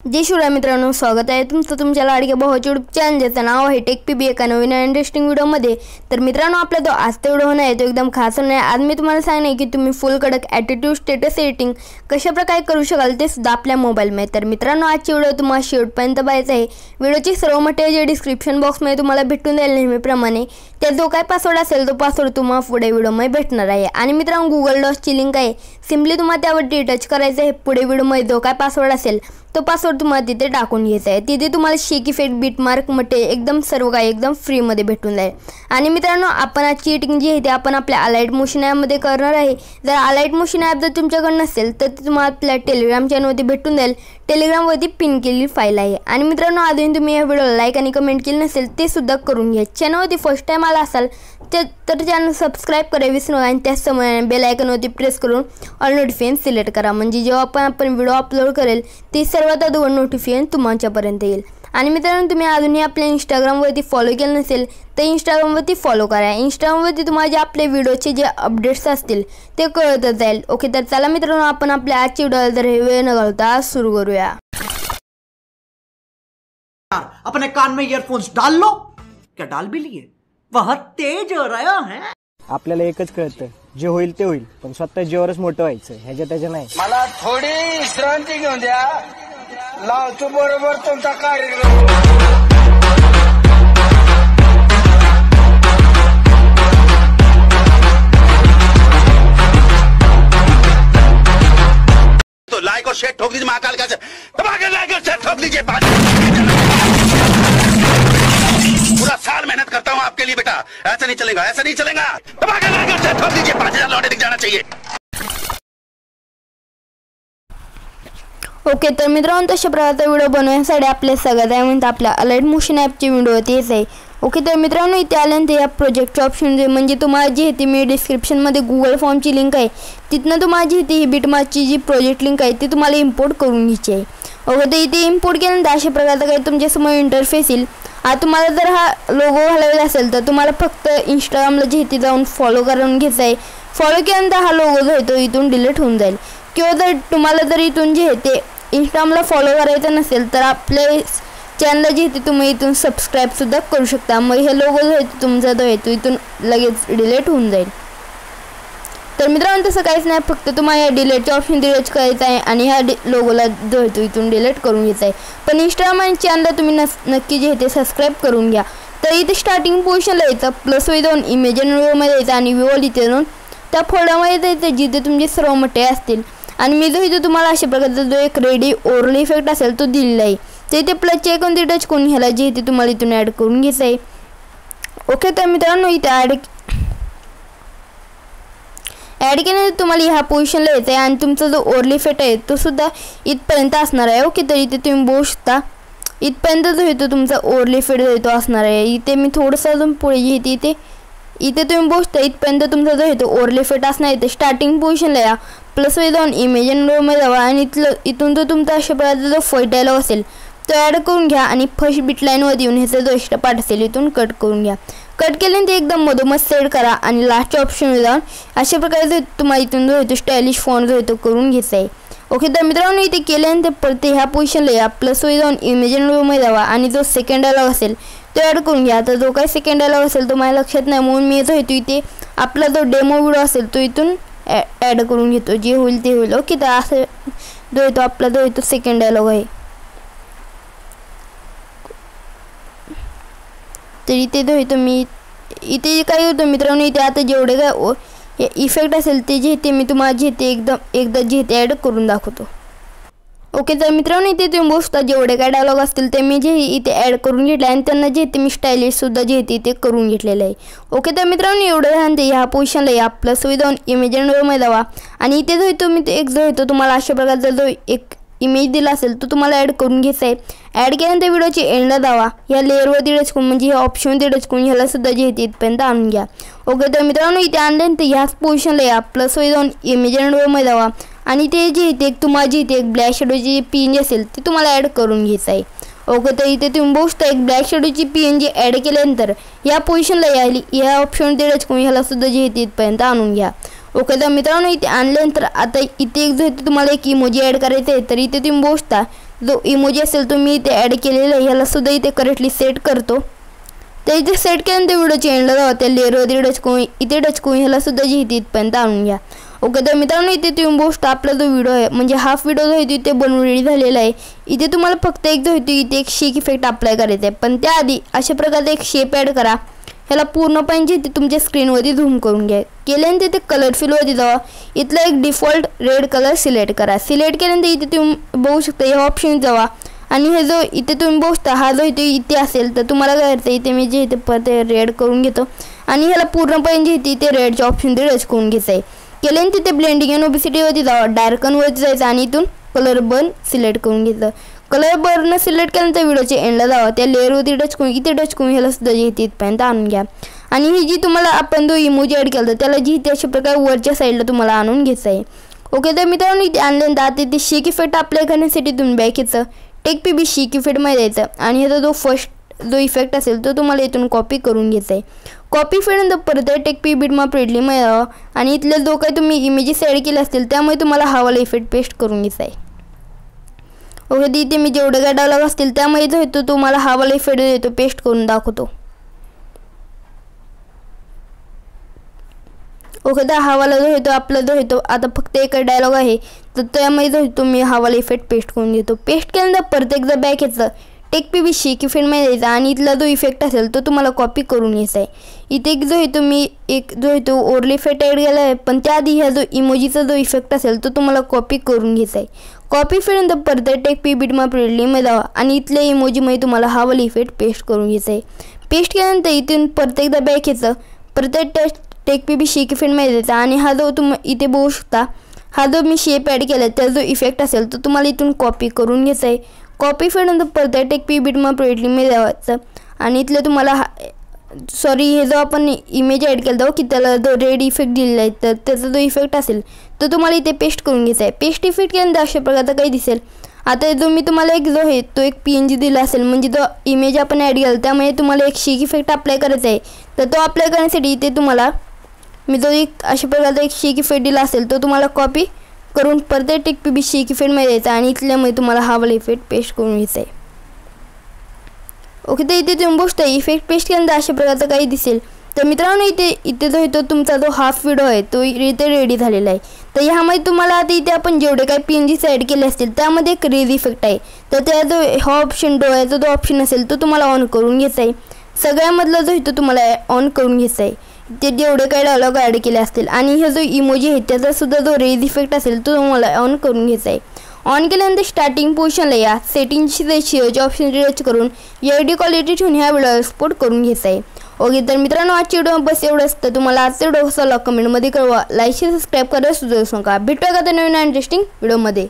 जय शिवराय मित्रांनो, स्वागत आहे तुमचं तुमच्या लाडक्या भावाच्या यूट्यूब चॅनल ज्याचं नाव आहे टेक एका नवीन इंटरेस्टिंग व्हिडिओमध्ये। तर मित्रांनो, आपला जो आजचा व्हिडिओ होणार आहे तो एकदम खास होणार आहे। आज मी तुम्हाला सांगणार आहे की तुम्ही फुल कडक ॲटिट्यूड स्टेटस एडिटिंग कशा प्रकारे करू शकाल ते सुद्धा आपल्या मोबाईलमध्ये। तर मित्रांनो, आजची व्हिडिओ तुम्हाला शेवटपर्यंत पाहायचा आहे। व्हिडिओची सर्व मटेरियल जे डिस्क्रिप्शन बॉक्समध्ये तुम्हाला भेटून जाईल नेहमीप्रमाणे, त्या जो काय पासवर्ड असेल तो पासवर्ड तुम्हाला पुढे व्हिडिओमध्ये भेटणार आहे। आणि मित्रांनो, गुगल डॉक्सची लिंक आहे, सिम्पली तुम्हाला त्यावरती टच करायचं आहे। पुढे व्हिडिओमध्ये जो काय पासवर्ड असेल तो पासवर्ड तुम्हाला तिथे टाकून घ्यायचा आहे। तिथे तुम्हाला शेक इफेक्ट बीटमार्क मटेरियल एकदम सर्व काही एकदम फ्रीमध्ये भेटून जाईल। आणि मित्रांनो, आपण आजची एडिटिंग जी आहे ते आपण आपल्या अलाइट मोशन ॲपमध्ये करणार आहे। जर अलाइट मोशन ॲप जर तुमच्याकडे नसेल तर ती तुम्हाला आपल्या टेलिग्राम चॅनलवरती भेटून जाईल। टेलिग्रामवरती पिन केलेली फाईल आहे। आणि मित्रांनो, अजून तुम्ही या व्हिडिओला लाईक आणि कमेंट केली नसेल ते सुद्धा करून घ्या। चॅनलवरती फर्स्ट टाइम आला असाल तर चॅनल सबस्क्राईब करायला विसरू नका आणि त्याच समोर बेल आयकॉनवरती प्रेस करून ऑल नोटिफिकेशन सिलेक्ट करा, म्हणजे जेव्हा आपण व्हिडिओ अपलोड करेल ते सर्वात अगोदर नोटिफिकेशन तुमच्यापर्यंत येईल। आणि मित्रांनो, तुम्ही अजूनही आपल्या इंस्टाग्रामवरती फॉलो केलं नसेल तर इंस्टाग्रामवरती फॉलो करा। इंस्टाग्रामवरती तुम्हाला जे आपले व्हिडिओचे जे अपडेट्स असतील ते कळतच जाईल। ओके, तर चला मित्रांनो, आपण आपल्या आजची व्हिडिओ जर वेळ न घालवता सुरू करूया। अपने कान में ईयरफोन्स डाल लो। क्या डाल भी लिए? बहुत तेज हो रहा है। आपल्याला एकच कळतं, जे होईल ते होईल, पण स्वतः जीवावरच मोठं व्हायचं, ह्याच्या त्याच्या नाही। मला थोडी विश्रांती घेऊन द्या, लावतो बरोबर तुमचा कार्यक्रम। तो लाइक और शेयर ठोक दीजिए, महाकाल का धमाके लाइक और शेयर ठोक दीजिए। पूरा साल मेहनत करता हूँ आपके लिए बेटा, ऐसा नहीं चलेगा, ऐसा नहीं चलेगा। धमाके लाइक और शेयर ठोक दीजिए, 5000 लौटे दिख जाना चाहिए। ओके, तर मित्रांनो, तशा प्रकारचा व्हिडिओ बनवण्यासाठी आपल्या सगळ्यात म्हणतात आपल्या अलाइट मोशन ॲपची व्हिडिओ तेच आहे। ओके, तर मित्रांनो, इथे आल्यानंतर या प्रोजेक्टचं ऑप्शन म्हणजे तुम्हाला जी आहे ती मी डिस्क्रिप्शनमध्ये गुगल फॉर्मची लिंक आहे, तिथनं तुम्हाला जी ती बीटमार्कची जी प्रोजेक्ट लिंक आहे ती तुम्हाला इम्पोर्ट करून घ्यायची आहे। ओके, तर इथे इम्पोर्ट केल्यानंतर अशा प्रकारचा काही तुमच्यासमोर इंटरफेस येईल। तुम्हाला जर हा लोगो घालायचा असेल तर तुम्हाला फक्त इंस्टाग्रामला जे ते जाऊन फॉलो करून घ्यायचं आहे। फॉलो केल्यानंतर हा लोगो जो आहे तो इथून डिलीट होऊन जाईल। किंवा जर तुम्हाला जर इथून जे आहे ते इंस्टाग्रामला फॉलो करायचं नसेल तर आपल्या चॅनलला जे ते तुम्ही इथून सबस्क्राईबसुद्धा करू शकता। मग हे लोगो जो आहे तुमचा जो आहे तो इथून लगेच डिलीट होऊन जाईल। तर मित्रांनो, तसं काहीच नाही, फक्त तुम्हाला या डिलीटच्या ऑप्शन डिलीट करायचं आहे आणि ह्या लोगोला जो आहे तो इथून डिलीट करून घ्यायचा आहे। पण इंस्टाग्राम आणि चॅनलला तुम्ही नक्की जे आहे ते सबस्क्राईब करून घ्या। तर इथे स्टार्टिंग पोझिशनला यायचं, प्लस वे जाऊन इमेज आणि व्हिडिओमध्ये यायचं आणि व्हिडिओ इथे जाऊन त्या फोल्डरमध्ये जायचं जिथे तुमचे सर्व मटेरियल असतील। आणि मी जो इथे तुम्हाला अशा प्रकारचा जो एक रेडी ओरल इफेक्ट असेल तो दिलेला आहे, तर इथे प्लसचे आयकॉन ते टच करून ह्याला जे इथे तुम्हाला इथून ॲड करून घ्यायचं आहे। ओके, तर मित्रांनो, इथे ॲड केल्यानंतर तुम्हाला ह्या पोझिशनला यायचं आहे आणि तुमचा जो ओरल इफेक्ट आहे तो सुद्धा इथपर्यंत असणार आहे। ओके, तर इथे तुम्ही बघू शकता इथपर्यंत जो येतो तुमचा ओरल इफेक्ट जो येतो असणार आहे। इथे मी थोडंसं अजून पुढे जे येते इथे तुम्ही बघू शकता इथपर्यंत तुमचा जो येतो ओरल इफेक्ट असणार आहे। स्टार्टिंग पोझिशनला या, प्लस वे जाऊन इमेज आणि व्हिडिओमध्ये जावा आणि इथून जो तुमचा अशा प्रकारचा जो फर्स्ट डायलॉग असेल तो ॲड करून घ्या आणि फर्स्ट बीट लाईनवर येऊन ह्याचा जो एक्स्ट्रा पार्ट असेल इथून कट करून घ्या। कट केल्यानंतर एकदम मधोमध सेट करा आणि लास्टच्या ऑप्शनवर जाऊन अशा प्रकारे जो तुम्हाला इथून जो येतो स्टायलिश फॉन्ट जो येतो करून घ्यायचा आहे। ओके, तर मित्रांनो, इथे केल्यानंतर परत ह्या पोझिशनला या, प्लस वे जाऊन इमेज आणि व्हिडिओमध्ये जावा आणि जो सेकंड डायलॉग असेल तो ॲड करून घ्या। तर जो काही सेकंड डायलॉग असेल तो माझ्या लक्षात नाही, म्हणून मी जो येतो इथे आपला जो डेमो व्हिडिओ असेल तो इथून ॲड करून घेतो, जे होईल ते होईल। ओके, तर असं जो येतो आपला जो येतो सेकंड डायलॉग आहे। तर इथे जो येतो मी इथे काय होतं मित्रांनो, इथे आता जेवढे काय इफेक्ट असेल ते जे ते मी तुम्हाला जे ते एकदा जे ते ॲड करून दाखवतो। ओके, तर मित्रांनो, इथे तुम्ही बघता जेवढे काय डायलॉग असतील ते मी जे इथे ॲड करून घेतले आणि त्यांना जे ते मी स्टायलिशसुद्धा जे ते ते करून घेतलेलं आहे। ओके, तर मित्रांनो, एवढं झालं ह्या पोझिशनला या, प्लस वे जाऊन इमेज आणि व्हिडिओमध्ये जावा आणि इथे जो येतो मी एक जो येतो तुम्हाला अशा प्रकारचा जो एक इमेज दिला असेल तो तुम्हाला ॲड करून घ्यायचा आहे। ॲड केल्यानंतर व्हिडिओची एंडला जावा, या लेअरवरती टच करून म्हणजे ह्या ऑप्शनवरती टच करून ह्याला सुद्धा जे येते इथपर्यंत आणून घ्या। ओके, तर मित्रांनो, इथे आणल्यानंतर ह्याच पोझिशनला या, प्लस वे जाऊन इमेज आणि व्हिडिओमध्ये जावा आणि ते जे इथे तुम्हाला जे इथे एक ब्लॅक शेडोची PNG असेल ती तुम्हाला ॲड करून घ्यायचं आहे। ओके, तर इथे तुम्ही बघू शकता एक ब्लॅक शेडोची PNG ॲड केल्यानंतर या पोझिशनला या ऑप्शनवरती टच करून ह्याला सुद्धा जे येते इथपर्यंत आणून घ्या। ओके तर मित्रांनो इथे आणल्यानंतर आता इथे एक जो तुम्हाला एक इमोजी ॲड करायचा आहे तर इथे तुम्ही बघता जो इमोजी असेल तो मी इथे ॲड केलेला आहे ह्याला सुद्धा इथे करेक्टली सेट करतो। तर इथे सेट केल्यानंतर व्हिडिओच्या एंडला जावा त्या लेअरवरती टच करून इथे टच करून ह्याला सुद्धा जी इथपर्यंत आणून घ्या। ओके, तर मित्रांनो इथे तुम्ही बघू शकता आपला जो व्हिडिओ आहे म्हणजे हाफ व्हिडिओ जो आहे तो इथे बनवून रेडी झालेला आहे। इथे तुम्हाला फक्त एक जो आहे तो इथे एक शेक इफेक्ट अप्लाय करायचा आहे, पण त्याआधी अशा प्रकारचा एक शेप ॲड करा। ह्याला पूर्णपणे जे तुमच्या स्क्रीनवरती झूम करून घ्या। केल्यानंतर इथे कलर फिलवरती जावा, इथला एक डिफॉल्ट रेड कलर सिलेक्ट करा। सिलेक्ट केल्यानंतर इथे तुम्ही बघू शकता ह्या ऑप्शन जावा आणि हे जो इथे तुम्ही बघू शकता हा जो इथे असेल तर तुम्हाला काय करायचं इथे मी जे इथे परत रेड करून घेतो आणि ह्याला पूर्णपणे जे इथे रेडच्या ऑप्शन टच करून घ्यायचं आहे। केल्यानंतर तिथे ब्लेंडिंग अँड ओबेसिटीवरती जावा, डार्कनवरती जायचं आणि इथून कलर बर्न सिलेक्ट करून घ्यायचं। कलर बर्न सिलेक्ट केल्यानंतर व्हिडिओच्या एंडला जावा, त्या लेअरवरती टच करून इथे टच करून ह्याला सुद्धा जे इथपर्यंत आणून घ्या आणि ही जी तुम्हाला आपण जो इमोजी ॲड केला त्याला जी इथे अशा प्रकारे वरच्या साईडला तुम्हाला आणून घ्यायचं आहे। ओके, तर मित्रांनो इथे आणल्यानंतर आता इथे शेक इफेक्ट अप्लाय करण्यासाठी तुम्ही बॅक यायचं, टेक पीबी शेक इफेक्टमध्ये जायचं आणि ह्याचा जो फर्स्ट जो इफेक्ट असेल तो तुम्हाला इथून कॉपी करून घ्यायचा आहे। कॉपी केल्यानंतर परत टेक पी 𝗵𝗵𝗶𝗁 जावा आणि इथले जो काही तुम्ही इमेजेस ॲड केले असतील त्यामुळे तुम्हाला हा वाला इफेक्ट पेस्ट करून घ्यायचा आहे। ओके, इथे मी जेवढे काय डायलॉग असतील त्यामुळे जो होतो तुम्हाला हा वाला इफेक्ट देतो पेस्ट करून दाखवतो। ओके, तर हा वाला जो होतो आपला जो होतो आता फक्त एक डायलॉग आहे तर त्यामुळे जो होतो मी हा वाला इफेक्ट पेस्ट करून घेतो। पेस्ट केल्यानंतर परत एकदा बॅक यायचं, टेक पीबी शेक इफेक्टमध्ये जायचा आणि इथला जो इफेक्ट असेल तो तुम्हाला कॉपी करून घ्यायचा आहे। इथे एक जो आहे तो मी एक जो आहे तो ओरली इफेक्ट ॲड केला आहे, पण त्याआधी ह्या जो इमोजीचा जो इफेक्ट असेल तो तुम्हाला कॉपी करून घ्यायचा आहे। कॉपी केल्यानंतर परत टेक पी 𝗵𝗵𝗶𝗁 जावा आणि इथल्या इमोजीमध्ये तुम्हाला हा वाला इफेक्ट पेस्ट करून घ्यायचा आहे। पेस्ट केल्यानंतर इथून परत एकदा बॅक यायचं, परत टेक पीबी शेक इफेक्टमध्ये जायचा आणि हा जो इथे बघू शकता हा जो मी शेप ॲड केला त्याचा जो इफेक्ट असेल तो तुम्हाला इथून कॉपी करून घ्यायचा आहे। कॉपी केल्यानंतर परत टेक पी 𝗵𝗵𝗶𝗁 जायचं आणि इथलं तुम्हाला हे जो आपण इमेज ॲड केला होता की त्याला जो रेड इफेक्ट दिलेला आहे तर त्याचा जो इफेक्ट असेल तो तुम्हाला इथे पेस्ट करून घ्यायचा आहे। पेस्ट इफेक्ट केल्यानंतर अशा प्रकारचा काही दिसेल। आता जो मी तुम्हाला एक जो आहे तो एक PNG दिला असेल म्हणजे जो इमेज आपण ॲड केला त्यामुळे तुम्हाला एक शेक इफेक्ट अप्लाय करायचा आहे, तर तो अप्लाय करण्यासाठी इथे तुम्हाला मी जो एक अशा प्रकारचा एक शेक इफेक्ट दिला असेल तो तुम्हाला कॉपी करून परत टेक पीबी शेक इफेक्टमध्ये यायचा आणि इथल्यामध्ये तुम्हाला हा वाला इफेक्ट पेस्ट करून घ्यायचा आहे। ओके, तर इथे तुम्ही बघता इफेक्ट पेस्ट केल्यानंतर अशा प्रकारचा काही दिसेल। तर मित्रांनो इथे जो होतो तुमचा जो हाफ व्हिडिओ आहे तो इथे रेडी झालेला आहे। तर ह्यामध्ये तुम्हाला आता इथे आपण जेवढे काही PNGs ॲड केले असतील त्यामध्ये एक रेज इफेक्ट आहे, तर त्या जो हा ऑप्शन डोळ्याचा जो ऑप्शन असेल तो तुम्हाला ऑन करून घ्यायचा आहे। सगळ्यामधला जो इथं तुम्हाला ऑन करून घ्यायचा आहे ते जेवढे काही डायलॉग ॲड केले असतील आणि हा जो इमोजी आहे त्याचा सुद्धा जो रेज इफेक्ट असेल तो तुम्हाला ऑन करून घ्यायचा आहे। ऑन केल्यानंतर स्टार्टिंग पोझिशनला या, सेटिंगची शेअरचे ऑप्शन टच करून एडी क्वालिटी ठेवून ह्या व्हिडिओ एक्सपोर्ट करून घ्यायचा आहे। ओके, तर मित्रांनो आजची व्हिडिओ बस एवढंच। तर तुम्हाला आजचा व्हिडिओ कसा लागला कमेंटमध्ये कळवा, लाईक शेअर सबस्क्राईब करायला सुद्धा विसरू नका। भेटूया का नवीन इंटरेस्टिंग व्हिडिओमध्ये।